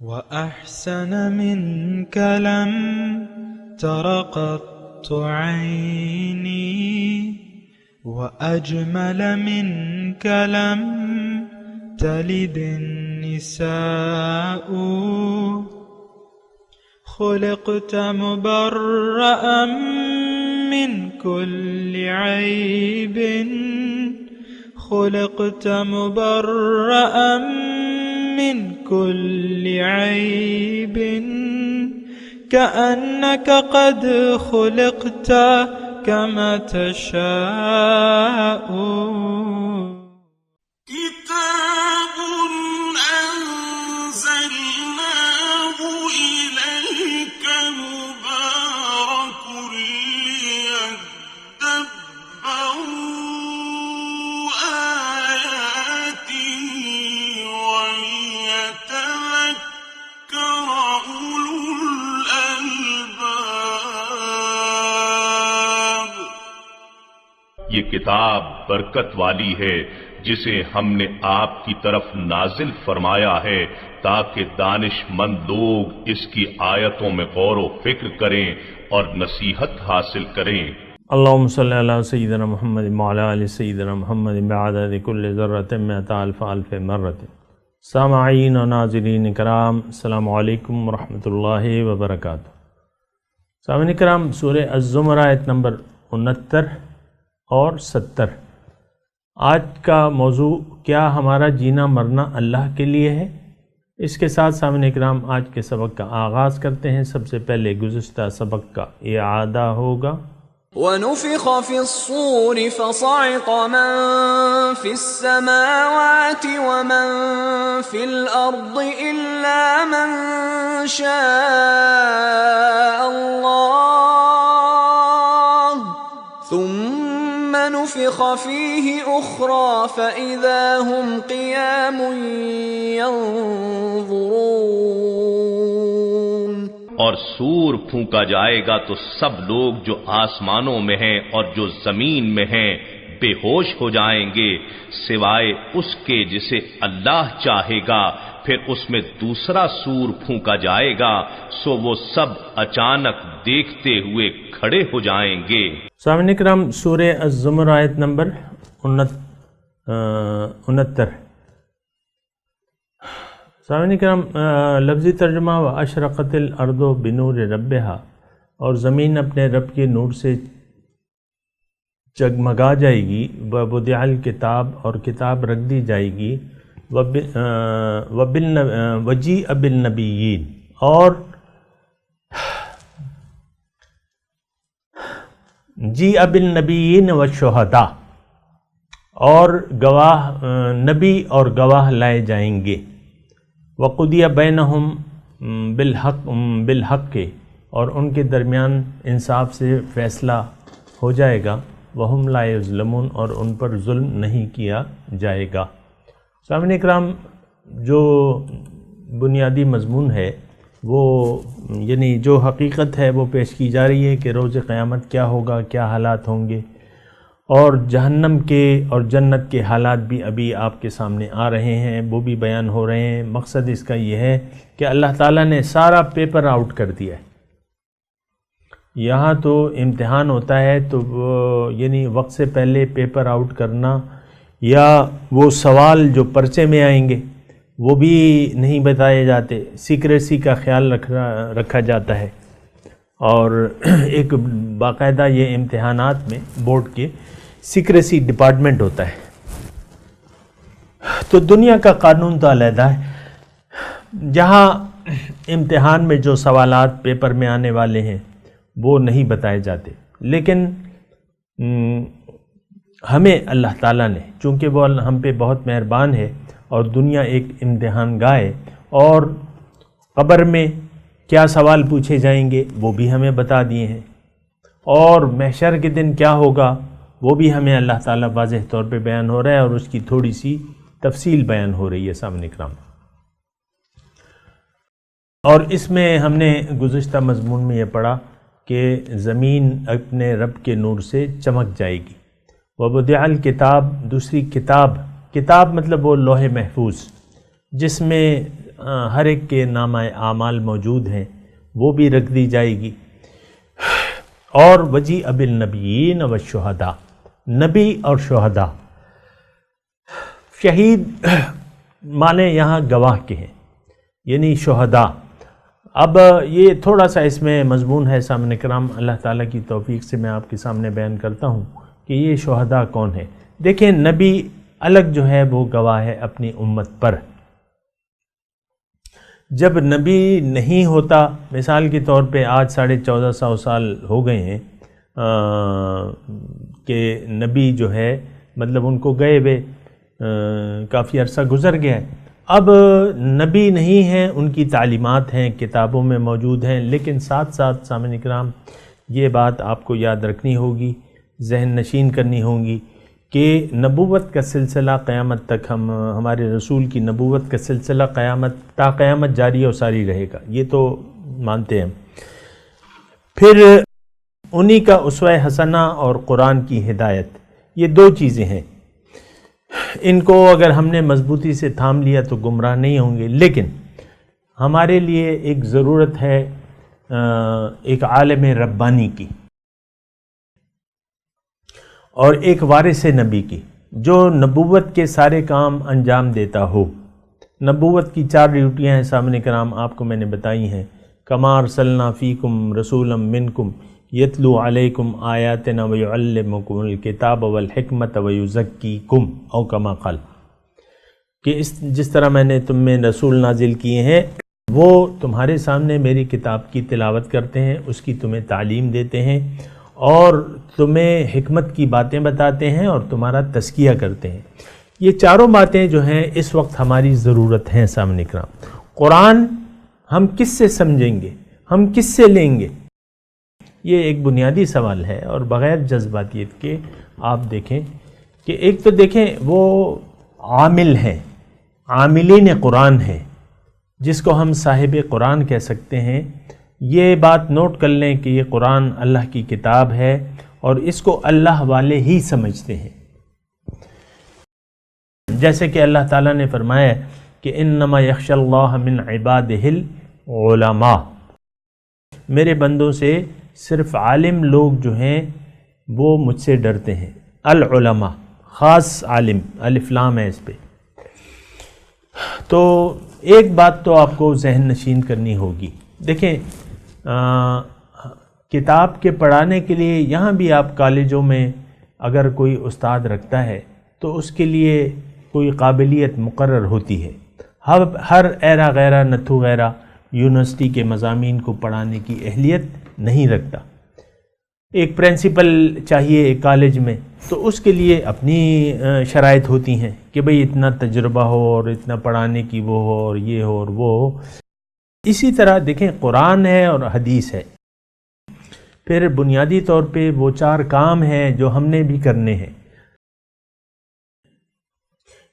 وأحسن منك لم تر قط عيني وأجمل منك لم تلد النساء خلقت مبرأ من كل عيب خلقت مبرأ من كل عيب كأنك قد خلقت كما تشاء كتاب أنزلناه إليك مبارك ليدبروا آياته وليتذكر أولو الألباب۔ یہ کتاب برکت والی ہے جسے ہم نے آپ کی طرف نازل فرمایا ہے تاکہ دانش مند لوگ اس کی آیتوں میں غور و فکر کریں اور نصیحت حاصل کریں۔ اللہم صلی علی سیدنا محمد وعلی آل سیدنا محمد بعدد کل ذرۃ مئۃ الف الف مرۃ۔ سامعین و ناظرین کرام، السلام علیکم ورحمۃ اللہ وبرکاتہ۔ سامعین کرام، سورہ الزمر آیت نمبر 69 اور 70۔ آج کا موضوع کیا ہمارا جینا مرنا اللہ کے لیے ہے؟ اس کے ساتھ سامعین کرام آج کے سبق کا آغاز کرتے ہیں۔ سب سے پہلے گزشتہ سبق کا اعادہ ہوگا۔ وَنُفِخَ فِي الصُّورِ فَصَعِقَ مَن فِي السَّمَاوَاتِ وَمَن فِي الْأَرْضِ إِلَّا مَن شَاءَ اللَّهُ ثُمَّ نُفِخَ فِيهِ أُخْرَى فَإِذَا هُمْ قِيَامٌ يَنظُرُونَ۔ اور سور پھونکا جائے گا تو سب لوگ جو آسمانوں میں ہیں اور جو زمین میں ہیں بے ہوش ہو جائیں گے سوائے اس کے جسے اللہ چاہے گا۔ پھر اس میں دوسرا سور پھونکا جائے گا سو وہ سب اچانک دیکھتے ہوئے کھڑے ہو جائیں گے۔ سامعین کرام، سورہ الزمر آیت نمبر 69۔ سامعین کرام، لفظی ترجمہ وَأَشْرَقَتِ الْأَرْضُ بِنُورِ رَبِّهَا، اور زمین اپنے رب کے نور سے جگمگا جائے گی۔ وَوُضِعَ الْكِتَابُ، اور کتاب رکھ دی جائے گی۔ وَجِيءَ بِالنَّبِيِّينَ، اور جِيءَ بِالنَّبِيِّينَ وَالشُّهَدَاء، اور گواہ نبی اور گواہ لائے جائیں گے۔ وَقُضِيَ بَيْنَهُمْ بِالْحَقِّ، اور ان کے درمیان انصاف سے فیصلہ ہو جائے گا۔ وَهُمْ لَا يُظْلَمُونَ، اور ان پر ظلم نہیں کیا جائے گا۔ سامعین اکرام، جو بنیادی مضمون ہے وہ یعنی جو حقیقت ہے وہ پیش کی جا رہی ہے کہ روز قیامت کیا ہوگا، کیا حالات ہوں گے، اور جہنم کے اور جنت کے حالات بھی ابھی آپ کے سامنے آ رہے ہیں، وہ بھی بیان ہو رہے ہیں۔ مقصد اس کا یہ ہے کہ اللہ تعالیٰ نے سارا پیپر آؤٹ کر دیا ہے۔ یہاں تو امتحان ہوتا ہے تو یعنی وقت سے پہلے پیپر آؤٹ کرنا، یا وہ سوال جو پرچے میں آئیں گے وہ بھی نہیں بتائے جاتے، سیکریسی کا خیال رکھا جاتا ہے۔ اور ایک باقاعدہ یہ امتحانات میں بورڈ کے سیکریسی ڈپارٹمنٹ ہوتا ہے۔ تو دنیا کا قانون تو علیحدہ ہے، جہاں امتحان میں جو سوالات پیپر میں آنے والے ہیں وہ نہیں بتائے جاتے، لیکن ہمیں اللہ تعالیٰ نے، چونکہ وہ ہم پہ بہت مہربان ہے اور دنیا ایک امتحان گاہ ہے، اور قبر میں کیا سوال پوچھے جائیں گے وہ بھی ہمیں بتا دیے ہیں، اور محشر کے دن کیا ہوگا وہ بھی ہمیں اللہ تعالیٰ واضح طور پہ بیان ہو رہا ہے، اور اس کی تھوڑی سی تفصیل بیان ہو رہی ہے سامنے کرام۔ اور اس میں ہم نے گزشتہ مضمون میں یہ پڑھا کہ زمین اپنے رب کے نور سے چمک جائے گی۔ وَوُضِعَ الْكِتَابُ، دوسری کتاب، کتاب مطلب وہ لوح محفوظ جس میں ہر ایک کے نامہ اعمال موجود ہیں وہ بھی رکھ دی جائے گی. اور وجیء بالنبیین والشہداء، نبی اور شہداء. شہید معنی یہاں گواہ کے ہیں، یعنی شہداء. اب یہ تھوڑا سا اس میں مضمون ہے سامنے کرام، اللہ تعالیٰ کی توفیق سے میں آپ کے سامنے بیان کرتا ہوں کہ یہ شہداء کون ہے. دیکھیں نبی الگ جو ہے وہ گواہ ہے اپنی امت پر. جب نبی نہیں ہوتا، مثال کے طور پہ آج 1450 سال ہو گئے ہیں کہ نبی جو ہے مطلب ان کو گئے ہوئے کافی عرصہ گزر گیا ہے. اب نبی نہیں ہیں، ان کی تعلیمات ہیں، کتابوں میں موجود ہیں، لیکن ساتھ ساتھ سامعین کرام یہ بات آپ کو یاد رکھنی ہوگی، ذہن نشین کرنی ہوگی کہ نبوت کا سلسلہ قیامت تک ہمارے رسول کی نبوت کا سلسلہ تا قیامت جاری و ساری رہے گا، یہ تو مانتے ہیں. پھر انہی کا اسوہ حسنہ اور قرآن کی ہدایت، یہ دو چیزیں ہیں. ان کو اگر ہم نے مضبوطی سے تھام لیا تو گمراہ نہیں ہوں گے. لیکن ہمارے لیے ایک ضرورت ہے ایک عالم ربانی کی اور ایک وارث نبی کی، جو نبوت کے سارے کام انجام دیتا ہو. نبوت کی 4 ڈیوٹیاں ہیں سامنے کرام، آپ کو میں نے بتائی ہیں. کما ارسلنا فیکم رسولا منکم یتلو علیکم آیاتنا ویعلمکم الکتاب والحکمت ویزکیکم او کما قال، کہ جس طرح میں نے تم میں رسول نازل کیے ہیں وہ تمہارے سامنے میری کتاب کی تلاوت کرتے ہیں، اس کی تمہیں تعلیم دیتے ہیں اور تمہیں حکمت کی باتیں بتاتے ہیں اور تمہارا تزکیہ کرتے ہیں. یہ چاروں باتیں جو ہیں اس وقت ہماری ضرورت ہیں سامنے کرام. قرآن ہم کس سے سمجھیں گے، ہم کس سے لیں گے، یہ ایک بنیادی سوال ہے. اور بغیر جذباتیت کے آپ دیکھیں کہ ایک تو دیکھیں وہ عامل ہیں، عاملین قرآن ہیں، جس کو ہم صاحب قرآن کہہ سکتے ہیں. یہ بات نوٹ کر لیں کہ یہ قرآن اللہ کی کتاب ہے اور اس کو اللہ والے ہی سمجھتے ہیں. جیسے کہ اللہ تعالیٰ نے فرمایا کہ انما یخشی اللہ من عبادہ العلماء، میرے بندوں سے صرف عالم لوگ جو ہیں وہ مجھ سے ڈرتے ہیں. العلماء خاص عالم، الف لام ہے اس پہ. تو ایک بات تو آپ کو ذہن نشین کرنی ہوگی. دیکھیں کتاب کے پڑھانے کے لیے یہاں بھی آپ کالجوں میں اگر کوئی استاد رکھتا ہے تو اس کے لیے کوئی قابلیت مقرر ہوتی ہے. ہر ایرا غیرہ نتھو غیرہ یونیورسٹی کے مضامین کو پڑھانے کی اہلیت نہیں رکھتا. ایک پرنسپل چاہیے ایک کالج میں، تو اس کے لیے اپنی شرائط ہوتی ہیں کہ بھئی اتنا تجربہ ہو اور اتنا پڑھانے کی وہ ہو اور یہ ہو اور وہ ہو. اسی طرح دیکھیں قرآن ہے اور حدیث ہے، پھر بنیادی طور پہ وہ 4 کام ہیں جو ہم نے بھی کرنے ہیں.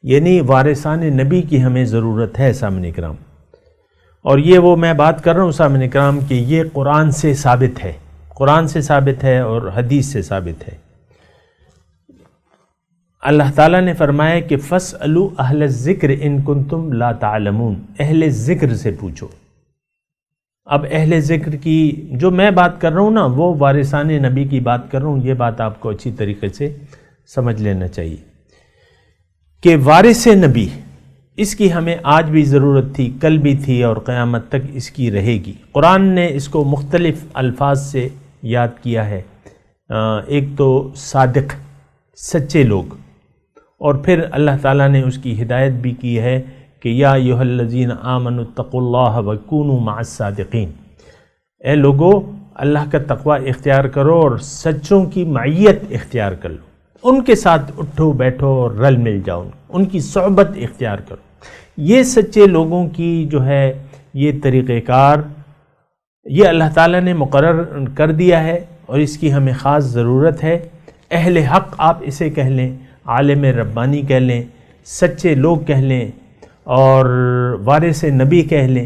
یعنی وارثان نبی کی ہمیں ضرورت ہے سامنے کرام. اور یہ وہ میں بات کر رہا ہوں سامنے کرام کہ یہ قرآن سے ثابت ہے، قرآن سے ثابت ہے اور حدیث سے ثابت ہے. اللہ تعالیٰ نے فرمایا کہ فَاسْأَلُوا أَهْلَ الذِّكْرِ إِن كُنتُمْ لَا تَعْلَمُونَ، اہل ذکر سے پوچھو. اب اہل ذکر کی جو میں بات کر رہا ہوں نا وہ وارثان نبی کی بات کر رہا ہوں. یہ بات آپ کو اچھی طریقے سے سمجھ لینا چاہیے کہ وارث نبی اس کی ہمیں آج بھی ضرورت تھی، کل بھی تھی اور قیامت تک اس کی رہے گی. قرآن نے اس کو مختلف الفاظ سے یاد کیا ہے. ایک تو صادق، سچے لوگ، اور پھر اللہ تعالیٰ نے اس کی ہدایت بھی کی ہے کہ یا ایھا الذین آمنوا اتقوا اللہ وکونوا مع الصادقین، اے لوگو اللہ کا تقوی اختیار کرو اور سچوں کی معیت اختیار کر لو، ان کے ساتھ اٹھو بیٹھو اور رل مل جاؤ، ان کی صحبت اختیار کرو. یہ سچے لوگوں کی جو ہے یہ طریقہ کار یہ اللہ تعالیٰ نے مقرر کر دیا ہے اور اس کی ہمیں خاص ضرورت ہے. اہل حق آپ اسے کہہ لیں، عالم ربانی کہہ لیں، سچے لوگ کہہ لیں اور وارث نبی کہہ لیں،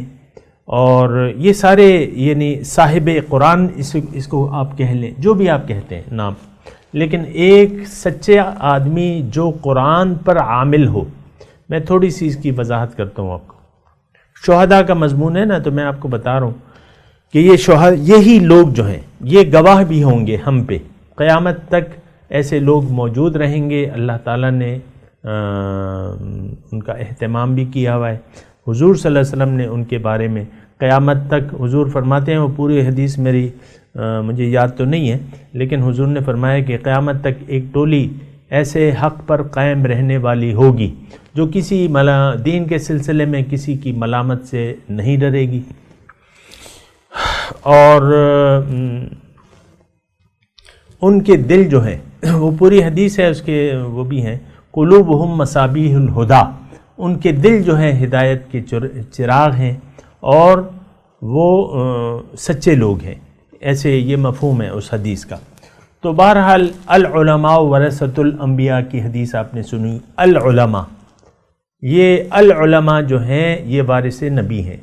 اور یہ سارے یعنی صاحب قرآن اس کو آپ کہہ لیں، جو بھی آپ کہتے ہیں نام. لیکن ایک سچے آدمی جو قرآن پر عامل ہو، میں تھوڑی سی اس کی وضاحت کرتا ہوں آپ کو. شہداء کا مضمون ہے نا، تو میں آپ کو بتا رہا ہوں کہ یہی لوگ جو ہیں یہ گواہ بھی ہوں گے ہم پہ، قیامت تک ایسے لوگ موجود رہیں گے۔ اللہ تعالیٰ نے ان کا اہتمام بھی کیا ہوا ہے۔ حضور صلی اللہ علیہ وسلم نے ان کے بارے میں قیامت تک، حضور فرماتے ہیں، وہ پوری حدیث میری مجھے یاد تو نہیں ہے، لیکن حضور نے فرمایا کہ قیامت تک ایک ٹولی ایسے حق پر قائم رہنے والی ہوگی جو کسی دین کے سلسلے میں کسی کی ملامت سے نہیں ڈرے گی، اور ان کے دل جو ہیں، وہ پوری حدیث ہے اس کے، وہ بھی ہیں، قلوبہم مصابیح الہدیٰ، ان کے دل جو ہیں ہدایت کے چراغ ہیں، اور وہ سچے لوگ ہیں، ایسے یہ مفہوم ہے اس حدیث کا۔ تو بہرحال العلماء ورثۃ الانبیاء کی حدیث آپ نے سنی۔ العلماء، یہ العلماء جو ہیں یہ وارث نبی ہیں۔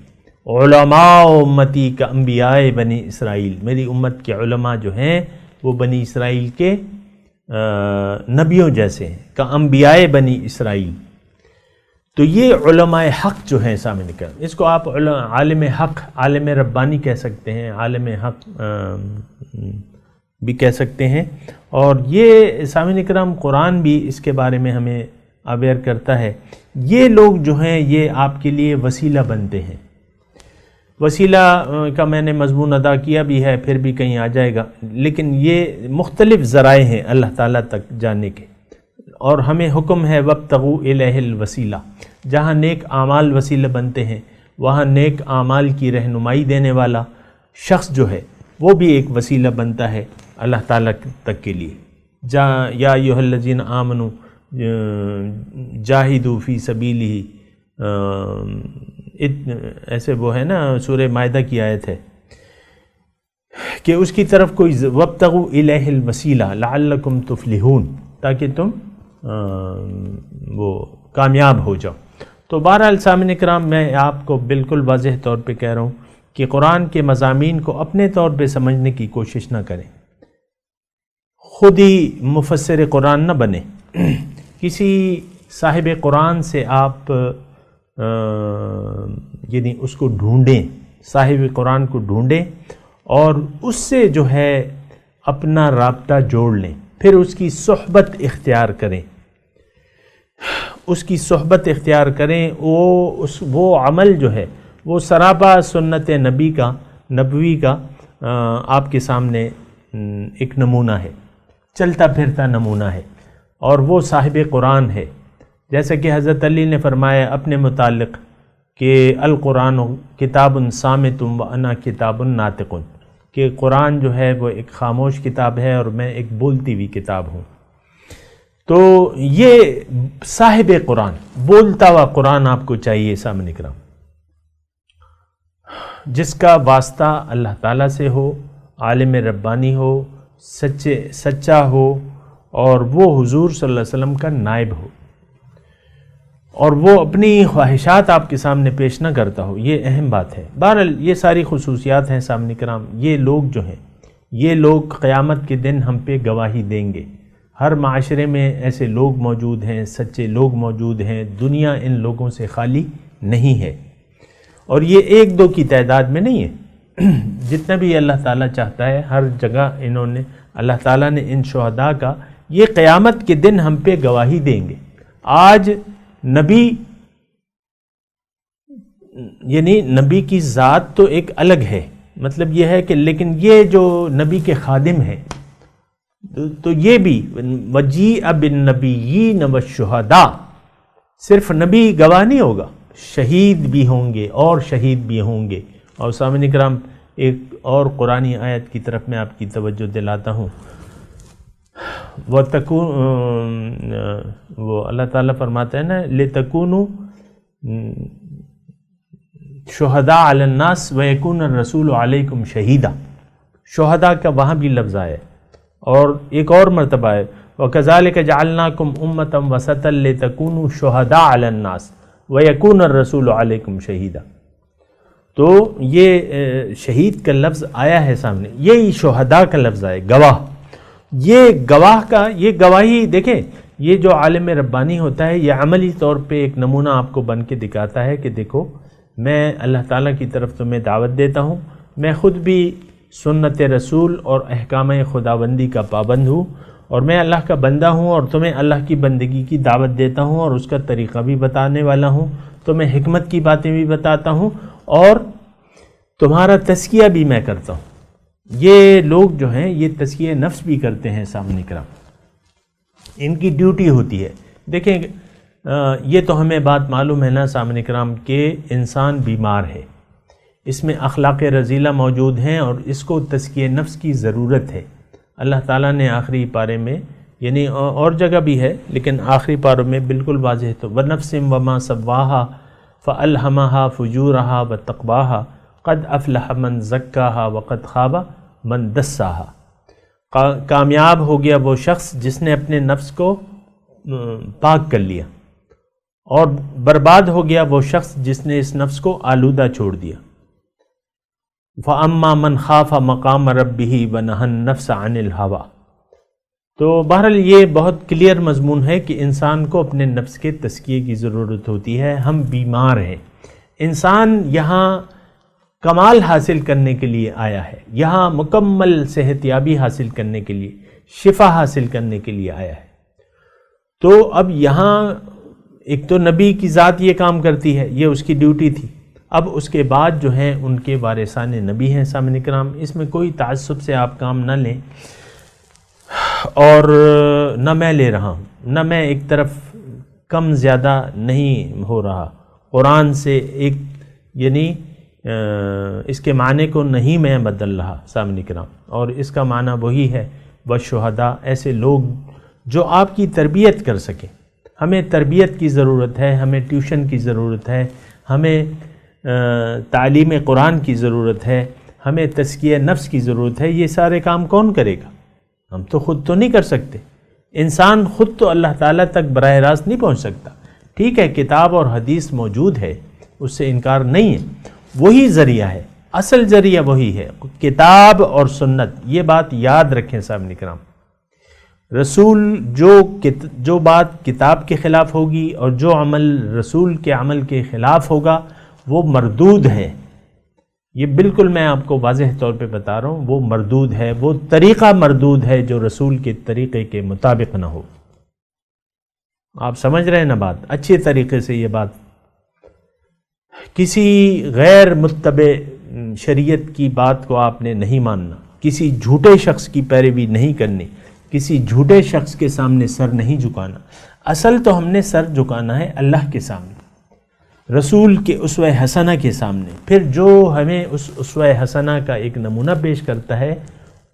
علماء امتی کا انبیاء بنی اسرائیل، میری امت کے علماء جو ہیں وہ بنی اسرائیل کے نبیوں جیسے ہیں، کا انبیاء بنی اسرائیل۔ تو یہ علماء حق جو ہیں سامنے کا، اس کو آپ عالم حق، عالم ربانی کہہ سکتے ہیں، عالم حق بھی کہہ سکتے ہیں۔ اور یہ سامعین کرام قرآن بھی اس کے بارے میں ہمیں اویئر کرتا ہے۔ یہ لوگ جو ہیں یہ آپ کے لیے وسیلہ بنتے ہیں۔ وسیلہ کا میں نے مضمون ادا کیا بھی ہے، پھر بھی کہیں آ جائے گا، لیکن یہ مختلف ذرائع ہیں اللہ تعالیٰ تک جانے کے، اور ہمیں حکم ہے وابتغوا الیہ الوسیلہ، جہاں نیک اعمال وسیلہ بنتے ہیں وہاں نیک اعمال کی رہنمائی دینے والا شخص جو ہے وہ بھی ایک وسیلہ بنتا ہے اللہ تعالیٰ تک کے لیے۔ یا ایھا الذین آمنوا جاہدوا فی سبیلہ، ایسے وہ ہے نا سورہ مائدہ کی آیت ہے کہ اس کی طرف کوئی وابتغوا الیہ الوسیلہ لعلکم تفلحون، تاکہ تم وہ کامیاب ہو جاؤ۔ تو بہرحال سامعین کرام، میں آپ کو بالکل واضح طور پہ کہہ رہا ہوں کہ قرآن کے مضامین کو اپنے طور پہ سمجھنے کی کوشش نہ کریں، خود ہی مفسر قرآن نہ بنیں، کسی صاحب قرآن سے آپ یعنی اس کو ڈھونڈیں، صاحب قرآن کو ڈھونڈیں اور اس سے جو ہے اپنا رابطہ جوڑ لیں، پھر اس کی صحبت اختیار کریں، اس کی صحبت اختیار کریں۔ وہ عمل جو ہے وہ سراپا سنت نبوی کا آپ کے سامنے ایک نمونہ ہے، چلتا پھرتا نمونہ ہے، اور وہ صاحب قرآن ہے۔ جیسا کہ حضرت علی نے فرمایا اپنے متعلق کہ القرآن کتاب صامت وانا کتاب ناطق، کہ قرآن جو ہے وہ ایک خاموش کتاب ہے اور میں ایک بولتی ہوئی کتاب ہوں۔ تو یہ صاحب قرآن، بولتا ہوا قرآن آپ کو چاہیے سامنے کرام، جس کا واسطہ اللہ تعالیٰ سے ہو، عالم ربانی ہو، سچا ہو، اور وہ حضور صلی اللہ علیہ وسلم کا نائب ہو، اور وہ اپنی خواہشات آپ کے سامنے پیش نہ کرتا ہو۔ یہ اہم بات ہے۔ بہرحال یہ ساری خصوصیات ہیں سامنے کرام۔ یہ لوگ جو ہیں، یہ لوگ قیامت کے دن ہم پہ گواہی دیں گے۔ ہر معاشرے میں ایسے لوگ موجود ہیں، سچے لوگ موجود ہیں، دنیا ان لوگوں سے خالی نہیں ہے، اور یہ ایک دو کی تعداد میں نہیں ہے، جتنا بھی اللہ تعالیٰ چاہتا ہے ہر جگہ اللہ تعالیٰ نے ان شہداء کا یہ قیامت کے دن ہم پہ گواہی دیں گے۔ آج نبی یعنی نبی کی ذات تو ایک الگ ہے، مطلب یہ ہے کہ لیکن یہ جو نبی کے خادم ہیں تو یہ بھی وجیء بالنبیین والشہداء، صرف نبی گواہ نہیں ہوگا، شہید بھی ہوں گے اور شہید بھی ہوں گے۔ اور سامعین کرام، ایک اور قرآنی آیت کی طرف میں آپ کی توجہ دلاتا ہوں۔ وہ اللہ تعالیٰ فرماتا ہے نا لِتَكُونُوا شُهَدَاءَ عَلَى النَّاسِ وَيَكُونَ الرَّسُولُ عَلَيْكُمْ شَهِيدًا، شہداء کا وہاں بھی لفظ آیا ہے، اور ایک اور مرتبہ ہے وَكَذَلِكَ جَعَلْنَاكُمْ أُمَّةً وَسَطًا لِتَكُونُوا شُهَدَاءَ عَلَى النَّاسِ وَيَكُونَ الرَّسُولُ عَلَيْكُمْ شَهِيدًا۔ تو یہ شہید کا لفظ آیا ہے سامنے، یہی شہداء کا لفظ آیا، گواہ۔ یہ گواہ کا، یہ گواہی دیکھیں، یہ جو عالم ربانی ہوتا ہے یہ عملی طور پہ ایک نمونہ آپ کو بن کے دکھاتا ہے کہ دیکھو میں اللہ تعالیٰ کی طرف تمہیں دعوت دیتا ہوں، میں خود بھی سنت رسول اور احکام خداوندی کا پابند ہوں، اور میں اللہ کا بندہ ہوں اور تمہیں اللہ کی بندگی کی دعوت دیتا ہوں اور اس کا طریقہ بھی بتانے والا ہوں، تمہیں حکمت کی باتیں بھی بتاتا ہوں اور تمہارا تزکیہ بھی میں کرتا ہوں۔ یہ لوگ جو ہیں یہ تزکیہ نفس بھی کرتے ہیں سامنے کرام، ان کی ڈیوٹی ہوتی ہے۔ دیکھیں یہ تو ہمیں بات معلوم ہے نا سامنے کرام کہ انسان بیمار ہے، اس میں اخلاق رذیلہ موجود ہیں اور اس کو تزکیہ نفس کی ضرورت ہے۔ اللہ تعالیٰ نے آخری پارے میں، یعنی اور جگہ بھی ہے لیکن آخری پاروں میں بالکل واضح تو وَنَفْسٍ وَمَا سَوَّاهَا فَأَلْهَمَهَا فُجُورَهَا وَتَقْوَاهَا قَدْ أَفْلَحَ مَنْ زَكَّاهَا وَقَدْ خَابَ مَنْ دَسَّاهَا۔ کامیاب ہو گیا وہ شخص جس نے اپنے نفس کو پاک کر لیا، اور برباد ہو گیا وہ شخص جس نے اس نفس کو آلودہ چھوڑ دیا۔ فَأَمَّا مَنْ خَافَ مَقَامَ رَبِّهِ وَنَهَى النَّفْسَ عَنِ الْهَوَىٰ۔ تو بہرحال یہ بہت کلیئر مضمون ہے کہ انسان کو اپنے نفس کے تزکیے کی ضرورت ہوتی ہے۔ ہم بیمار ہیں، انسان یہاں کمال حاصل کرنے کے لیے آیا ہے، یہاں مکمل صحت یابی حاصل کرنے کے لیے، شفا حاصل کرنے کے لیے آیا ہے۔ تو اب یہاں ایک تو نبی کی ذات یہ کام کرتی ہے، یہ اس کی ڈیوٹی تھی۔ اب اس کے بعد جو ہیں ان کے وارثان نبی ہیں سامنے کرام، اس میں کوئی تعصب سے آپ کام نہ لیں، اور نہ میں لے رہا ہوں، نہ میں ایک طرف کم زیادہ نہیں ہو رہا قرآن سے، ایک یعنی اس کے معنی کو نہیں میں بدل رہا سامنے کرام، اور اس کا معنی وہی ہے والشہداء، ایسے لوگ جو آپ کی تربیت کر سکیں۔ ہمیں تربیت کی ضرورت ہے، ہمیں ٹیوشن کی ضرورت ہے، ہمیں تعلیم قرآن کی ضرورت ہے، ہمیں تزکیہ نفس کی ضرورت ہے۔ یہ سارے کام کون کرے گا؟ ہم تو خود تو نہیں کر سکتے، انسان خود تو اللہ تعالیٰ تک براہ راست نہیں پہنچ سکتا۔ ٹھیک ہے کتاب اور حدیث موجود ہے، اس سے انکار نہیں ہے، وہی ذریعہ ہے، اصل ذریعہ وہی ہے، کتاب اور سنت۔ یہ بات یاد رکھیں صاحب کرام، رسول جو بات کتاب کے خلاف ہوگی اور جو عمل رسول کے عمل کے خلاف ہوگا وہ مردود ہے۔ یہ بالکل میں آپ کو واضح طور پہ بتا رہا ہوں، وہ مردود ہے، وہ طریقہ مردود ہے جو رسول کے طریقے کے مطابق نہ ہو۔ آپ سمجھ رہے ہیں نا بات اچھے طریقے سے؟ یہ بات کسی غیر متبع شریعت کی بات کو آپ نے نہیں ماننا، کسی جھوٹے شخص کی پیروی نہیں کرنی، کسی جھوٹے شخص کے سامنے سر نہیں جھکانا۔ اصل تو ہم نے سر جھکانا ہے اللہ کے سامنے، رسول کے اسوہ حسنہ کے سامنے۔ پھر جو ہمیں اس اسوہ حسنہ کا ایک نمونہ پیش کرتا ہے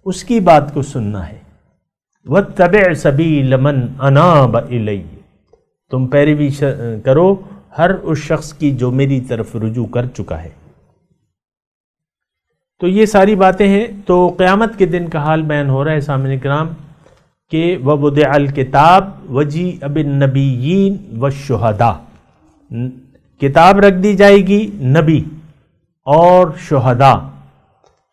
اس کی بات کو سننا ہے۔ وَاتَّبِعْ سَبِيلَ مَنْ أَنَابَ إِلَيَّ، تم پیروی کرو ہر اس شخص کی جو میری طرف رجوع کر چکا ہے۔ تو یہ ساری باتیں ہیں۔ تو قیامت کے دن کا حال بیان ہو رہا ہے سامعین کرام کہ وَوُضِعَ الْكِتَابُ وَجِيءَ بِالنَّبِيِّينَ وَالشُّهَدَاءِ، کتاب رکھ دی جائے گی، نبی اور شہداء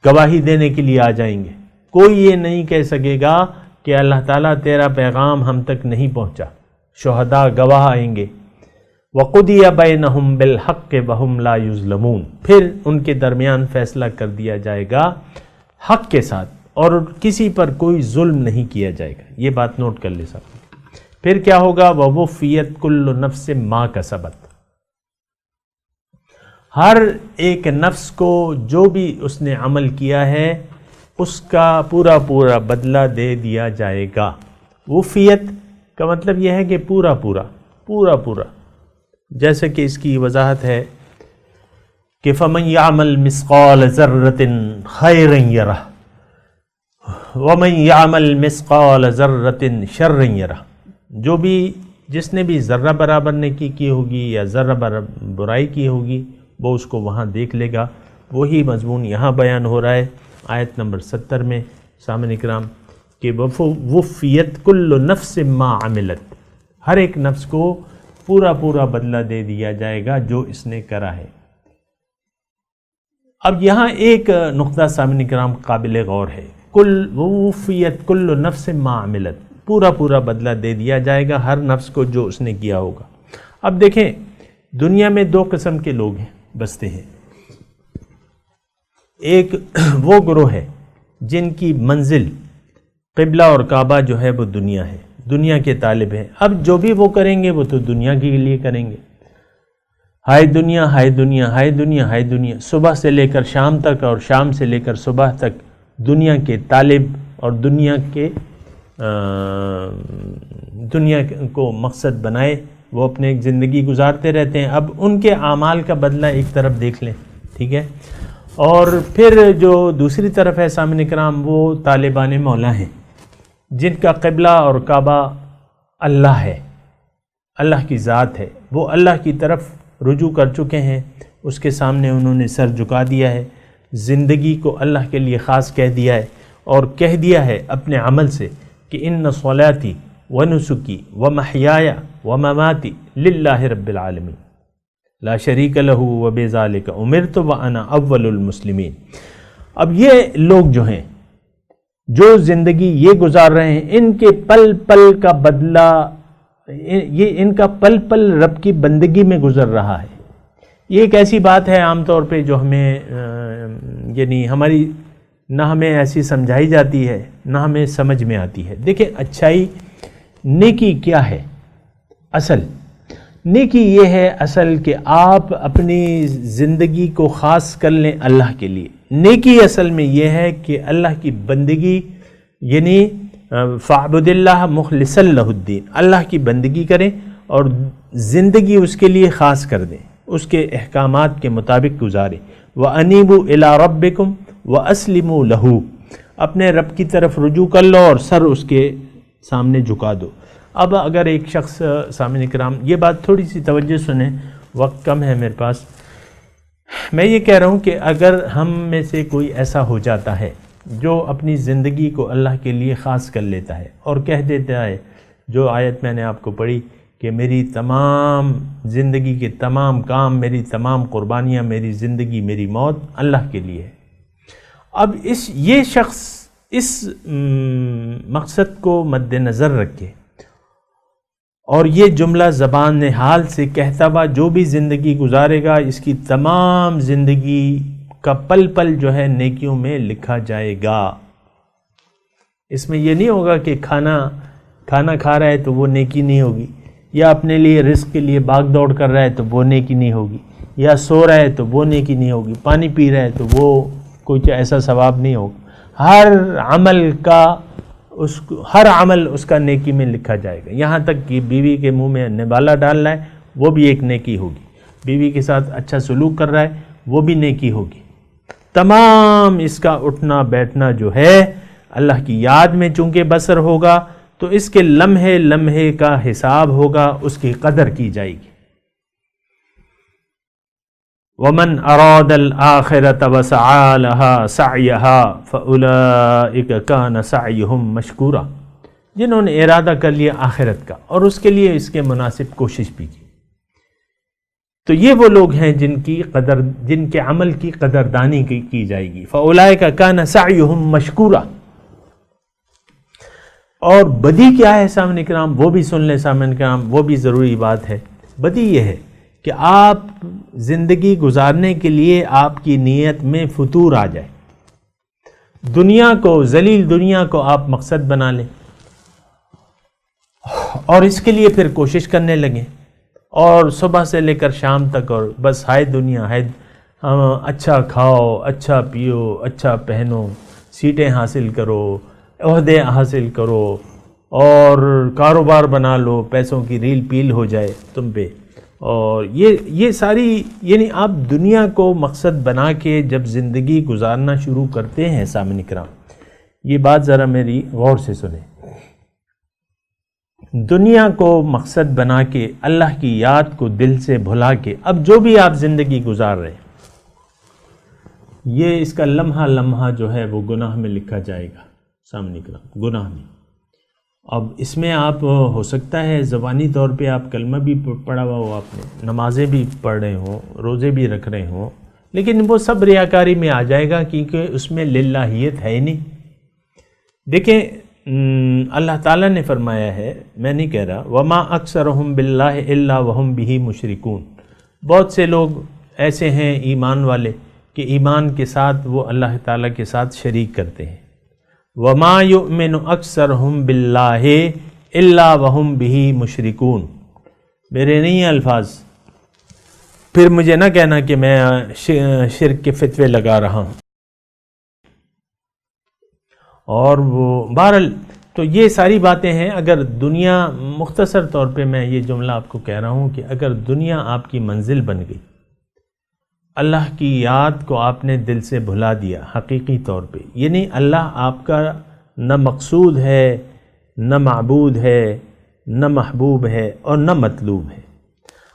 گواہی دینے کے لیے آ جائیں گے۔ کوئی یہ نہیں کہہ سکے گا کہ اللہ تعالیٰ تیرا پیغام ہم تک نہیں پہنچا، شہداء گواہ آئیں گے۔ وَقُضِيَ بَيْنَهُمْ بِالْحَقِّ وَهُمْ لَا يُظْلَمُونَ، پھر ان کے درمیان فیصلہ کر دیا جائے گا حق کے ساتھ اور کسی پر کوئی ظلم نہیں کیا جائے گا۔ یہ بات نوٹ کر لے سکتے۔ پھر کیا ہوگا؟ وَوُفِّيَتْ كُلُّ نَفْسٍ مَا كَسَبَتْ، ہر ایک نفس کو جو بھی اس نے عمل کیا ہے اس کا پورا پورا بدلہ دے دیا جائے گا۔ وفیت کا مطلب یہ ہے کہ پورا پورا، جیسے کہ اس کی وضاحت ہے کہ فَمَنْ يَعْمَلْ مِثْقَالَ ذَرَّةٍ خَيْرًا يَرَهُ وَمَنْ يَعْمَلْ مِثْقَالَ ذَرَّةٍ شَرًّا يَرَهُ، جس نے بھی ذرہ برابر نیکی کی ہوگی یا ذرہ برابر برائی کی ہوگی وہ اس کو وہاں دیکھ لے گا۔ وہی مضمون یہاں بیان ہو رہا ہے آیت نمبر 70 میں سامعین کرام کہ وفیت کل نفس ما عملت، ہر ایک نفس کو پورا پورا بدلہ دے دیا جائے گا جو اس نے کرا ہے۔ اب یہاں ایک نقطہ سامعین کرام قابل غور ہے، وفیت کل نفس ما عملت، پورا پورا بدلہ دے دیا جائے گا ہر نفس کو جو اس نے کیا ہوگا۔ اب دیکھیں دنیا میں دو قسم کے لوگ ہیں، بستے ہیں۔ ایک وہ گروہ ہے جن کی منزل قبلہ اور کعبہ جو ہے وہ دنیا ہے، دنیا کے طالب ہیں۔ اب جو بھی وہ کریں گے وہ تو دنیا کے لیے کریں گے، ہائے دنیا ہائے دنیا ہائے دنیا ہائے دنیا، صبح سے لے کر شام تک اور شام سے لے کر صبح تک دنیا کے طالب اور دنیا کو مقصد بنائے وہ اپنے ایک زندگی گزارتے رہتے ہیں۔ اب ان کے اعمال کا بدلہ ایک طرف دیکھ لیں، ٹھیک ہے، اور پھر جو دوسری طرف ہے سامعین کرام وہ طالبان مولا ہیں جن کا قبلہ اور کعبہ اللہ ہے، اللہ کی ذات ہے، وہ اللہ کی طرف رجوع کر چکے ہیں، اس کے سامنے انہوں نے سر جھکا دیا ہے، زندگی کو اللہ کے لیے خاص کہہ دیا ہے اور کہہ دیا ہے اپنے عمل سے کہ ان صلاتی ونسکی ومحیای ومماتی للہ رب العالمین لا شریک لہ وبذالک امرت وانا اول المسلمین۔ اب یہ لوگ جو ہیں جو زندگی یہ گزار رہے ہیں، ان کے پل پل کا بدلہ، یہ ان کا پل پل رب کی بندگی میں گزر رہا ہے۔ یہ ایک ایسی بات ہے عام طور پہ جو ہمیں یعنی ہماری نہ ہمیں ایسی سمجھائی جاتی ہے نہ ہمیں سمجھ میں آتی ہے۔ دیکھیں اچھائی نیکی کیا ہے؟ اصل نیکی یہ ہے اصل کہ آپ اپنی زندگی کو خاص کر لیں اللہ کے لیے۔ نیکی اصل میں یہ ہے کہ اللہ کی بندگی یعنی فاعبد اللہ مخلصا لہ الدین، اللہ کی بندگی کریں اور زندگی اس کے لیے خاص کر دیں، اس کے احکامات کے مطابق گزاریں۔ وَأَنِيبُوا إِلَىٰ رَبِّكُمْ وَأَسْلِمُوا لَهُ، اپنے رب کی طرف رجوع کر لو اور سر اس کے سامنے جھکا دو۔ اب اگر ایک شخص سامعین کرام یہ بات تھوڑی سی توجہ سنیں، وقت کم ہے میرے پاس، میں یہ کہہ رہا ہوں کہ اگر ہم میں سے کوئی ایسا ہو جاتا ہے جو اپنی زندگی کو اللہ کے لیے خاص کر لیتا ہے اور کہہ دیتا ہے جو آیت میں نے آپ کو پڑھی کہ میری تمام زندگی کے تمام کام، میری تمام قربانیاں، میری زندگی، میری موت اللہ کے لیے ہے۔ اب یہ شخص اس مقصد کو مد نظر رکھے اور یہ جملہ زبان حال سے کہتا ہوا جو بھی زندگی گزارے گا، اس کی تمام زندگی کا پل پل جو ہے نیکیوں میں لکھا جائے گا۔ اس میں یہ نہیں ہوگا کہ کھانا کھا رہا ہے تو وہ نیکی نہیں ہوگی، یا اپنے لیے رزق کے لیے بھاگ دوڑ کر رہا ہے تو وہ نیکی نہیں ہوگی، یا سو رہا ہے تو وہ نیکی نہیں ہوگی، پانی پی رہا ہے تو وہ کوئی ایسا ثواب نہیں ہوگا۔ ہر عمل اس کا نیکی میں لکھا جائے گا، یہاں تک کہ بیوی کے منہ میں نبالہ ڈال رہا ہے وہ بھی ایک نیکی ہوگی، بیوی کے ساتھ اچھا سلوک کر رہا ہے وہ بھی نیکی ہوگی۔ تمام اس کا اٹھنا بیٹھنا جو ہے اللہ کی یاد میں چونکہ بسر ہوگا تو اس کے لمحے لمحے کا حساب ہوگا، اس کی قدر کی جائے گی۔ وَمَنْ أَرَادَ الْآخِرَةَ وَسَعَى لَهَا سَعْيَهَا فَأُولَئِكَ كَانَ سَعْيُهُمْ مَشْكُورًا، جنہوں نے ارادہ کر لیا آخرت کا اور اس کے لیے اس کے مناسب کوشش بھی کی، تو یہ وہ لوگ ہیں جن کے عمل کی قدردانی کی جائے گی۔ فَأُولَئِكَ كَانَ سَعْيُهُمْ مَشْكُورًا۔ اور بدی کیا ہے سامعین کرام، وہ بھی سن لیں سامعین کرام، وہ بھی ضروری بات ہے۔ بدی یہ ہے کہ آپ زندگی گزارنے کے لیے آپ کی نیت میں فتور آ جائے، دنیا کو، ذلیل دنیا کو آپ مقصد بنا لیں اور اس کے لیے پھر کوشش کرنے لگیں اور صبح سے لے کر شام تک اور بس ہائے دنیا ہائے، اچھا کھاؤ، اچھا پیو، اچھا پہنو، سیٹیں حاصل کرو، عہدے حاصل کرو اور کاروبار بنا لو، پیسوں کی ریل پیل ہو جائے تم پہ، اور یہ ساری یعنی آپ دنیا کو مقصد بنا کے جب زندگی گزارنا شروع کرتے ہیں سامعین کرام، یہ بات ذرا میری غور سے سنیں، دنیا کو مقصد بنا کے اللہ کی یاد کو دل سے بھلا کے اب جو بھی آپ زندگی گزار رہے ہیں یہ اس کا لمحہ لمحہ جو ہے وہ گناہ میں لکھا جائے گا سامنے کرام، گناہ میں۔ اب اس میں آپ ہو سکتا ہے زبانی طور پہ آپ کلمہ بھی پڑھا ہوا ہو، آپ نے نمازیں بھی پڑھ رہے ہوں، روزے بھی رکھ رہے ہوں، لیکن وہ سب ریاکاری میں آ جائے گا کیونکہ اس میں للہیت ہے ہی نہیں۔ دیکھیں اللہ تعالیٰ نے فرمایا ہے، میں نہیں کہہ رہا، وما اکثرہم باللہ الا وہم بہ مشرکون، بہت سے لوگ ایسے ہیں ایمان والے کہ ایمان کے ساتھ وہ اللہ تعالیٰ کے ساتھ شریک کرتے ہیں۔ وَمَا يُؤْمِنُ أَكْثَرُهُمْ بِاللَّهِ إِلَّا وَهُمْ بِهِ مُشْرِكُونَ۔ میرے نہیں الفاظ، پھر مجھے نہ کہنا کہ میں شرک کے فتوے لگا رہا ہوں۔ اور وہ بہرحال تو یہ ساری باتیں ہیں۔ اگر دنیا، مختصر طور پہ میں یہ جملہ آپ کو کہہ رہا ہوں کہ اگر دنیا آپ کی منزل بن گئی، اللہ کی یاد کو آپ نے دل سے بھلا دیا حقیقی طور پہ، یعنی اللہ آپ کا نہ مقصود ہے، نہ معبود ہے، نہ محبوب ہے اور نہ مطلوب ہے،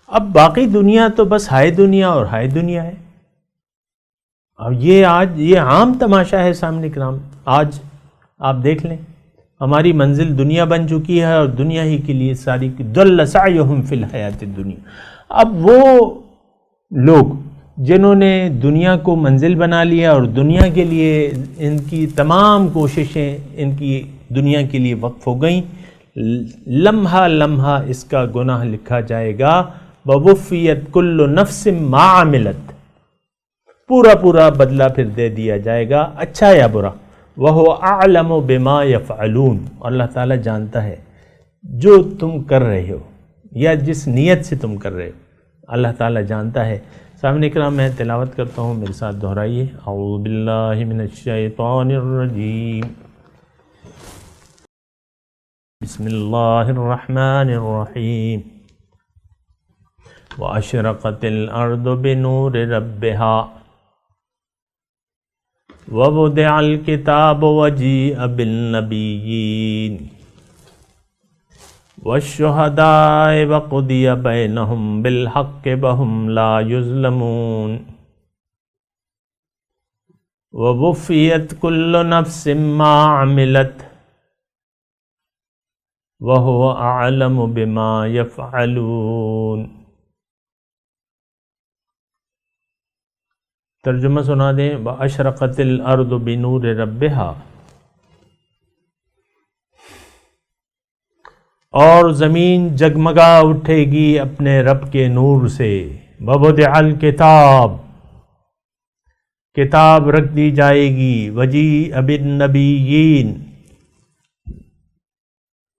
اب باقی دنیا تو بس ہائے دنیا اور ہائے دنیا ہے۔ اب یہ آج یہ عام تماشا ہے سامنے کرام، آج آپ دیکھ لیں ہماری منزل دنیا بن چکی ہے اور دنیا ہی کے لیے ساری ضل سعیہم فی الحیات الدنیا۔ اب وہ لوگ جنہوں نے دنیا کو منزل بنا لیا اور دنیا کے لیے ان کی تمام کوششیں ان کی دنیا کے لیے وقف ہو گئیں، لمحہ لمحہ اس کا گناہ لکھا جائے گا۔ وَوُفِّيَتْ كُلُّ نَفْسٍ مَا عَمِلَتْ، پورا پورا بدلہ پھر دے دیا جائے گا، اچھا یا برا۔ وَهُوَ أَعْلَمُ بِمَا يَفْعَلُونَ، اللہ تعالیٰ جانتا ہے جو تم کر رہے ہو یا جس نیت سے تم کر رہے ہو، اللہ تعالیٰ جانتا ہے۔ سامعین اکرام، میں تلاوت کرتا ہوں، میرے ساتھ دہرائیے۔ اعوذ باللہ من الشیطان الرجیم، بسم اللہ الرحمن الرحیم۔ وَأَشْرَقَتِ الْأَرْضُ بِنُورِ رَبِّهَا وَوُضِعَ الْكِتَابُ وَجِيءَ بِالنَّبِيِّينَ وَالشُّهَدَاءِ وَقُضِيَ بَيْنَهُم بِالْحَقِّ وَهُمْ لَا يُظْلَمُونَ وَوُفِّيَتْ كُلُّ نَفْسٍ مَا عَمِلَتْ وَهُوَ أَعْلَمُ بِمَا يَفْعَلُونَ۔ ترجمہ سنا دیں۔ وَأَشْرَقَتِ الْأَرْضُ بِنُورِ رَبِّهَا، اور زمین جگمگا اٹھے گی اپنے رب کے نور سے۔ وَوُضِعَ الْكِتَابُ، کتاب رکھ دی جائے گی۔ وَجِيءَ بِالنَّبِيِّينَ،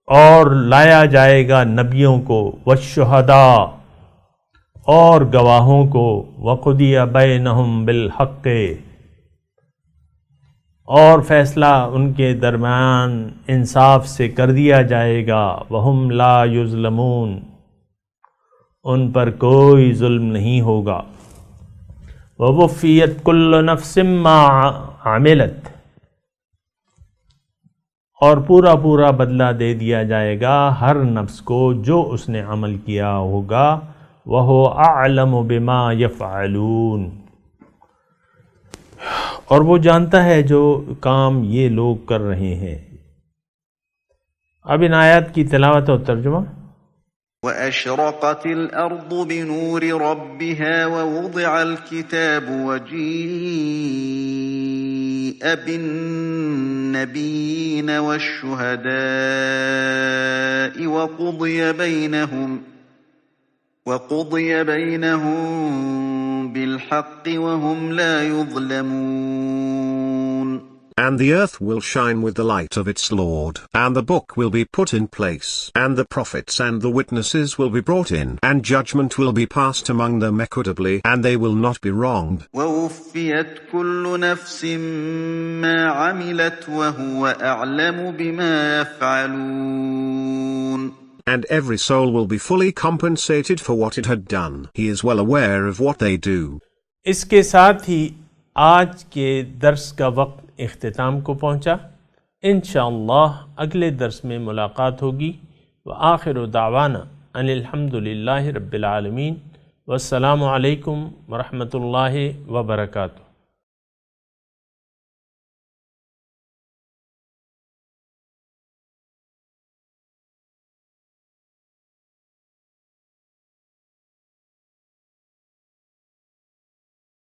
اور لایا جائے گا نبیوں کو۔ وَالشُّهَدَاء، اور گواہوں کو۔ وَقُضِيَ بَيْنَهُم بِالْحَقِّ، اور فیصلہ ان کے درمیان انصاف سے کر دیا جائے گا۔ وَهُمْ لَا يُظْلَمُونَ، ان پر کوئی ظلم نہیں ہوگا۔ وَوُفِّيَتْ كُلُّ نَفْسٍ مَا عَمِلَتْ، اور پورا پورا بدلہ دے دیا جائے گا ہر نفس کو جو اس نے عمل کیا ہوگا۔ وَهُوَ أَعْلَمُ بِمَا يَفْعَلُونَ، اور وہ جانتا ہے جو کام یہ لوگ کر رہے ہیں۔ اب ان آیات کی تلاوت اور ترجمہ۔ وَأَشْرَقَتِ الْأَرْضُ بِنُورِ رَبِّهَا وَوُضِعَ الْكِتَابُ وَجِيءَ بِالنَّبِيِّينَ وَالشُّهَدَاءِ وَقُضِيَ بَيْنَهُم بِالْحَقِّ وَهُمْ لَا يُظْلَمُونَ۔ And the earth will shine with the light of its Lord, and the book will be put in place, and the prophets and the witnesses will be brought in, and judgment will be passed among them equitably, and they will not be wronged. وَوُفِّيَتْ كُلُّ نَفْسٍ مَا عَمِلَتْ وَهُوَ أَعْلَمُ بِمَا يَفْعَلُونَ۔ And every soul will be fully compensated for what it had done. He is well aware of what they do. اس کے ساتھ ہی آج کے درس کا وقت اختتام کو پہنچا۔ انشاءاللہ اگلے درس میں ملاقات ہوگی۔ وآخر دعوانا ان الحمدللہ رب العالمین، والسلام علیکم ورحمۃ اللہ وبرکاتہ۔